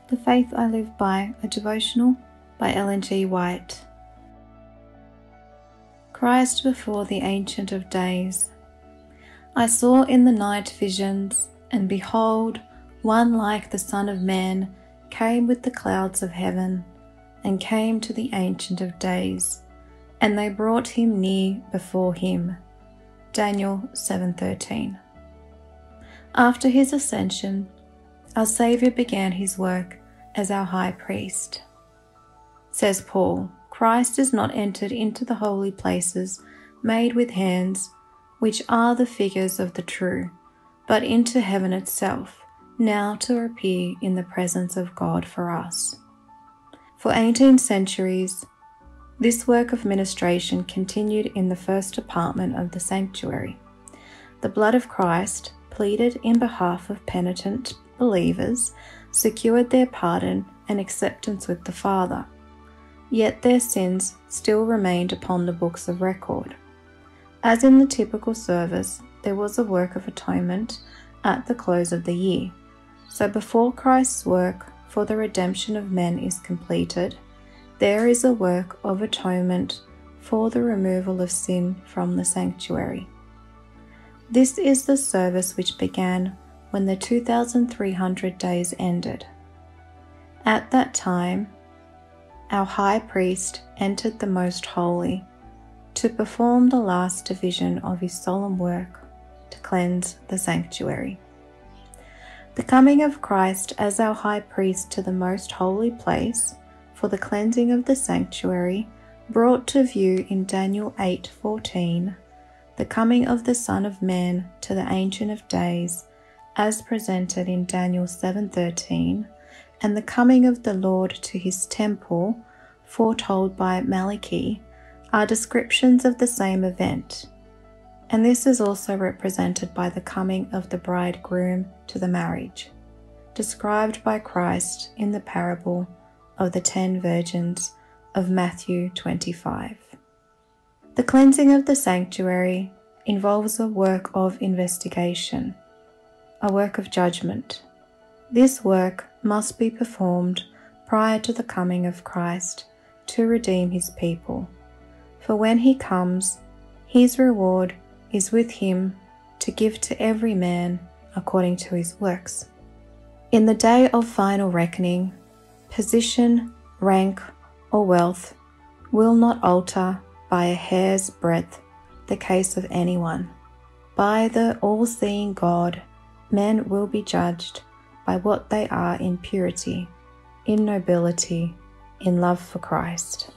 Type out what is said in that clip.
The Faith I Live By, a devotional by Ellen G. White. Christ before the Ancient of Days. I saw in the night visions, and behold, one like the Son of Man came with the clouds of heaven, and came to the Ancient of Days, and they brought him near before him. Daniel 7:13. After his ascension, our Saviour began his work as our high priest. Says Paul, Christ is not entered into the holy places made with hands, which are the figures of the true, but into heaven itself, now to appear in the presence of God for us. For 18 centuries, this work of ministration continued in the first apartment of the sanctuary. The blood of Christ, pleaded in behalf of penitent believers, secured their pardon and acceptance with the Father. Yet their sins still remained upon the books of record. As in the typical service, there was a work of atonement at the close of the year. So before Christ's work for the redemption of men is completed, there is a work of atonement for the removal of sin from the sanctuary. This is the service which began when the 2,300 days ended. At that time, our high priest entered the most holy to perform the last division of his solemn work to cleanse the sanctuary. The coming of Christ as our high priest to the most holy place for the cleansing of the sanctuary brought to view in Daniel 8:14 the coming of the Son of Man to the Ancient of Days as presented in Daniel 7:13, and the coming of the Lord to his temple foretold by Malachi are descriptions of the same event, and this is also represented by the coming of the bridegroom to the marriage, described by Christ in the parable of the 10 virgins of Matthew 25. The cleansing of the sanctuary involves a work of investigation, a work of judgment. This work must be performed prior to the coming of Christ to redeem his people. For when he comes, his reward is with him to give to every man according to his works. In the day of final reckoning, position, rank, or wealth will not alter by a hair's breadth the case of anyone. By the all-seeing God, men will be judged by what they are in purity, in nobility, in love for Christ.